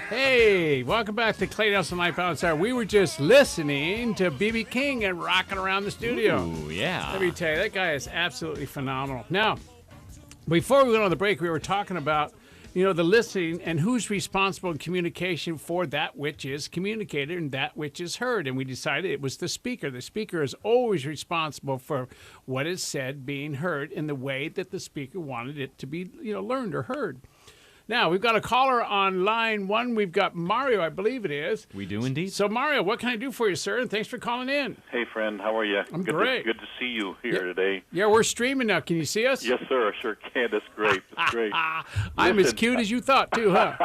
Hey, welcome back to Clay Nelson Life Balance Hour. We were just listening to B.B. King and rocking around the studio. Ooh, yeah. Let me tell you, that guy is absolutely phenomenal. Now, before we went on the break, we were talking about, the listening and who's responsible in communication for that which is communicated and that which is heard. And we decided it was the speaker. The speaker is always responsible for what is said being heard in the way that the speaker wanted it to be, learned or heard. Now, we've got a caller on line one. We've got Mario, I believe it is. We do indeed. So, Mario, what can I do for you, sir? And thanks for calling in. Hey, friend. How are you? I'm great. Good to see you here today. Yeah, we're streaming now. Can you see us? Yes, sir. I sure can. That's great. That's great. I'm as cute as you thought, too, huh?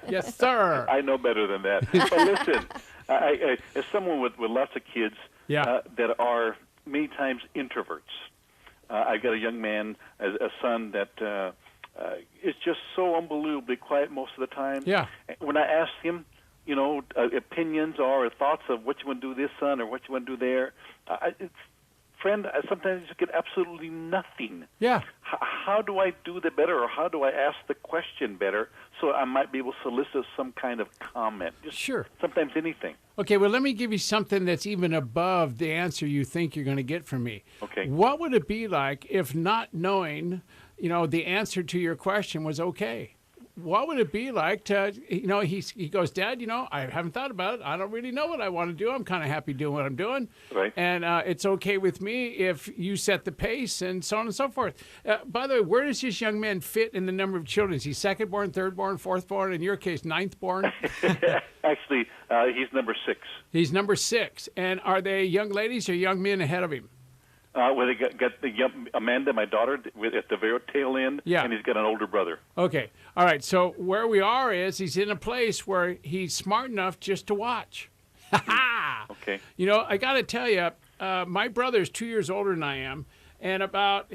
Yes, sir. I know better than that. But listen, I, as someone with lots of kids that are many times introverts, I've got a young man, a son that is just so unbelievably quiet most of the time. Yeah. When I ask him, opinions or thoughts of what you want to do this, son, or what you want to do there, friend, I sometimes just get absolutely nothing. Yeah. How do I do that better, or how do I ask the question better so I might be able to solicit some kind of comment? Just Sure. Sometimes anything. Okay, well, let me give you something that's even above the answer you think you're going to get from me. Okay. What would it be like if not knowing, the answer to your question was okay? What would it be like to, he goes, Dad, I haven't thought about it. I don't really know what I want to do. I'm kind of happy doing what I'm doing. Right. And it's okay with me if you set the pace and so on and so forth. By the way, where does this young man fit in the number of children? Is he second born, third born, fourth born, in your case, ninth born? Actually, he's number 6. He's number 6. And are they young ladies or young men ahead of him? Well, they got the young Amanda, my daughter, at the very tail end, and he's got an older brother. Okay. All right. So where we are is he's in a place where he's smart enough just to watch. Okay. I got to tell you, my brother's 2 years older than I am. And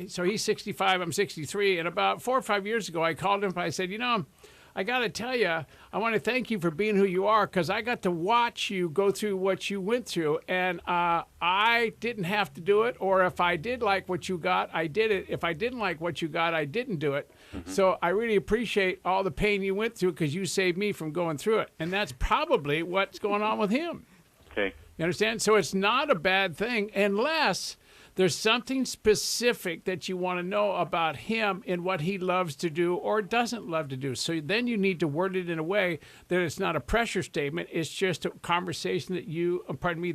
so he's 65, I'm 63. And about 4 or 5 years ago, I called him and I said, I got to tell you, I want to thank you for being who you are, because I got to watch you go through what you went through, and I didn't have to do it, or if I did like what you got, I did it. If I didn't like what you got, I didn't do it. Mm-hmm. So I really appreciate all the pain you went through, because you saved me from going through it, and that's probably what's going on with him. Okay. You understand? So it's not a bad thing unless there's something specific that you want to know about him and what he loves to do or doesn't love to do. So then you need to word it in a way that it's not a pressure statement. It's just a conversation that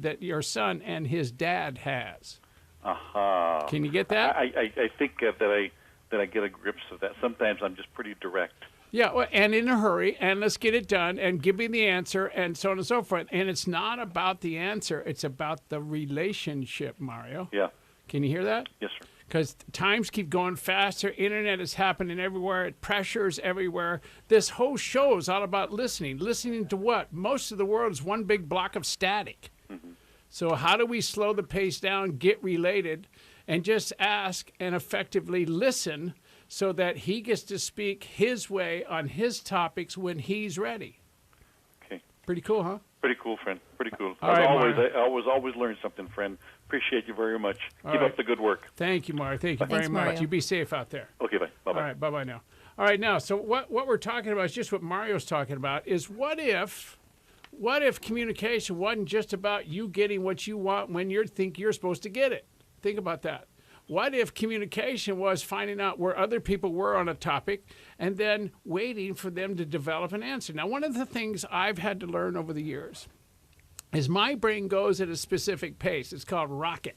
that your son and his dad has. Uh-huh. Can you get that? I think that I get a grip of that. Sometimes I'm just pretty direct. Yeah, well, and in a hurry, and let's get it done, and give me the answer, and so on and so forth. And it's not about the answer. It's about the relationship, Mario. Yeah. Can you hear that? Yes, sir. Because times keep going faster. Internet is happening everywhere. Pressures everywhere. This whole show is all about listening. Listening to what? Most of the world is one big block of static. Mm-hmm. So how do we slow the pace down, get related, and just ask and effectively listen so that he gets to speak his way on his topics when he's ready? Okay. Pretty cool, huh? Pretty cool, friend. Pretty cool. I always learn something, friend. Appreciate you very much. Keep up the good work. Thank you, Mario. Thank you very much. Mario. You be safe out there. Okay, bye. Bye-bye. All right, bye-bye now. All right, now, so what we're talking about is just what Mario's talking about, is what if communication wasn't just about you getting what you want when you think you're supposed to get it? Think about that. What if communication was finding out where other people were on a topic and then waiting for them to develop an answer? Now, one of the things I've had to learn over the years is my brain goes at a specific pace. It's called rocket.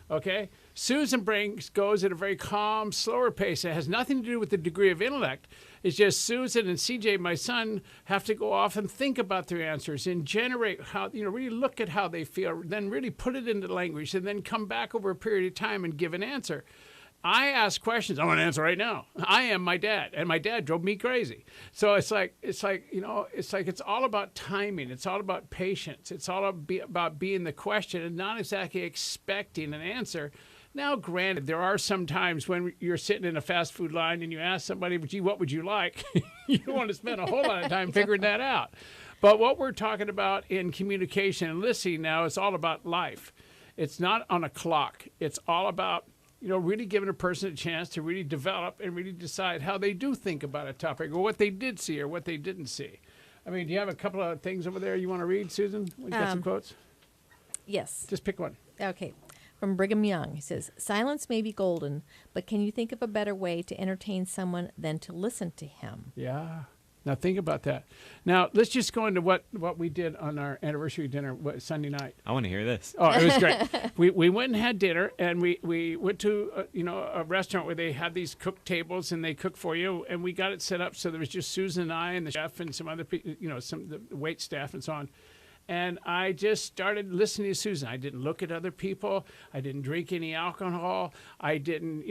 Okay? Susan brain goes at a very calm, slower pace. It has nothing to do with the degree of intellect. It's just Susan and CJ, my son, have to go off and think about their answers and generate how, really look at how they feel, then really put it into language, and then come back over a period of time and give an answer. I ask questions. I want to answer right now. I am my dad, and my dad drove me crazy. So it's all about timing. It's all about patience. It's all about being the question and not exactly expecting an answer. Now, granted, there are some times when you're sitting in a fast food line and you ask somebody, gee, what would you like? You don't want to spend a whole lot of time figuring that out. But what we're talking about in communication and listening now is all about life. It's not on a clock. It's all about really giving a person a chance to really develop and really decide how they do think about a topic or what they did see or what they didn't see. I mean, do you have a couple of things over there you want to read, Susan? We got some quotes? Yes. Just pick one. Okay. From Brigham Young, he says, "Silence may be golden, but can you think of a better way to entertain someone than to listen to him?" Yeah. Now think about that. Now let's just go into what we did on our anniversary dinner Sunday night. I want to hear this. Oh, it was great. we went and had dinner, and we went to a restaurant where they had these cook tables and they cook for you, and we got it set up so there was just Susan and I and the chef and some other people, some of the wait staff and so on. And I just started listening to Susan. I didn't look at other people. I didn't drink any alcohol. I didn't,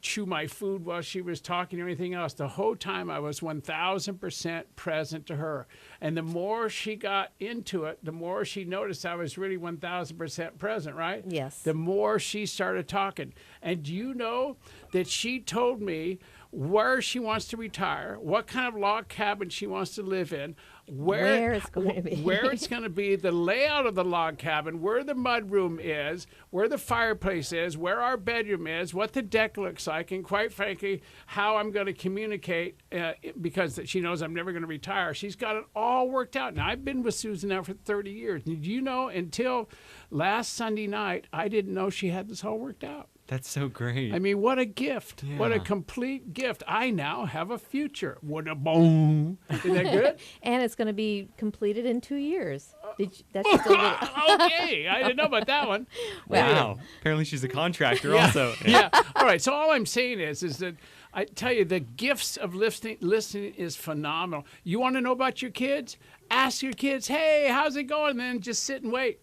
chew my food while she was talking or anything else. The whole time I was 1,000% present to her. And the more she got into it, the more she noticed I was really 1,000% present, right? Yes. The more she started talking. And do you know that she told me where she wants to retire, what kind of log cabin she wants to live in, where it's going to be, where it's going to be, the layout of the log cabin, where the mud room is, where the fireplace is, where our bedroom is, what the deck looks like, and quite frankly, how I'm going to communicate because she knows I'm never going to retire. She's got it all worked out. Now, I've been with Susan now for 30 years. Did you know until last Sunday night, I didn't know she had this all worked out. That's so great. I mean, what a gift. Yeah. What a complete gift. I now have a future. What a boom. Isn't that good? And it's going to be completed in 2 years. That's just a little... Okay. I didn't know about that one. Wow. Apparently she's a contractor also. Yeah. All right. So all I'm saying is that I tell you, the gifts of listening is phenomenal. You want to know about your kids? Ask your kids, hey, how's it going? And then just sit and wait.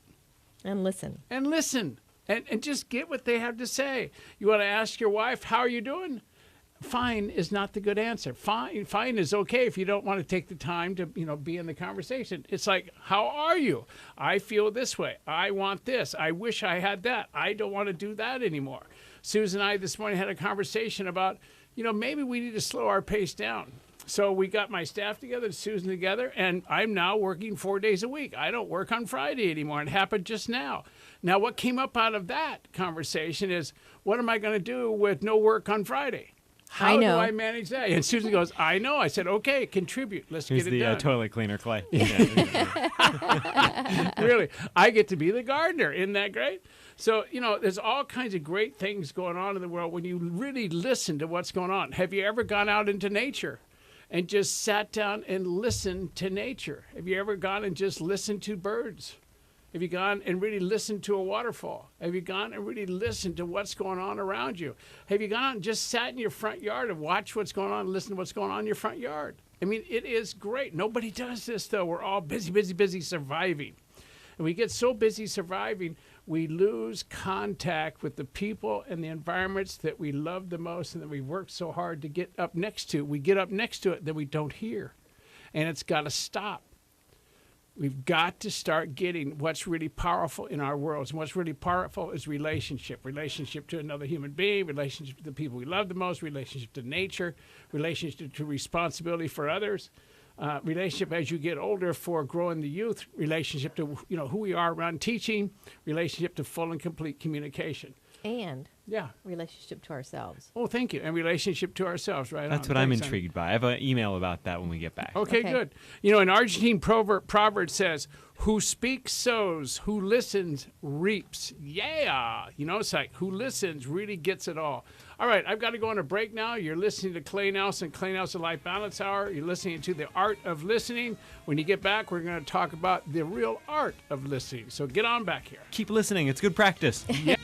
And listen. And listen. And just get what they have to say. You want to ask your wife, how are you doing? Fine is not the good answer. Fine is okay if you don't want to take the time to, be in the conversation. It's like, how are you? I feel this way. I want this. I wish I had that. I don't want to do that anymore. Susan and I this morning had a conversation about, maybe we need to slow our pace down. So we got my staff together, Susan together, and I'm now working 4 days a week. I don't work on Friday anymore. It happened just now. Now, what came up out of that conversation is, what am I going to do with no work on Friday? How do I manage that? And Susan goes, I know. I said, okay, contribute. Let's Here's get it done. the toilet cleaner, Clay. Really, I get to be the gardener. Isn't that great? So, there's all kinds of great things going on in the world when you really listen to what's going on. Have you ever gone out into nature and just sat down and listened to nature? Have you ever gone and just listened to birds? Have you gone and really listened to a waterfall? Have you gone and really listened to what's going on around you? Have you gone out and just sat in your front yard and watched what's going on and listened to what's going on in your front yard? I mean, it is great. Nobody does this, though. We're all busy surviving. And we get so busy surviving, we lose contact with the people and the environments that we love the most and that we work so hard to get up next to. We get up next to it that we don't hear. And it's got to stop. We've got to start getting what's really powerful in our worlds. And what's really powerful is relationship to another human being, relationship to the people we love the most, relationship to nature, relationship to responsibility for others, relationship as you get older for growing the youth, relationship to who we are around teaching, relationship to full and complete communication. And yeah, relationship to ourselves. Oh, thank you. And relationship to ourselves, right? That's what I'm intrigued by. I have an email about that when we get back. Okay, good. An Argentine proverb says, who speaks sows, who listens reaps. Yeah. It's like who listens really gets it all. All right, I've got to go on a break now. You're listening to Clay Nelson Life Balance Hour. You're listening to The Art of Listening. When you get back, we're going to talk about the real art of listening. So get on back here. Keep listening. It's good practice. Yeah.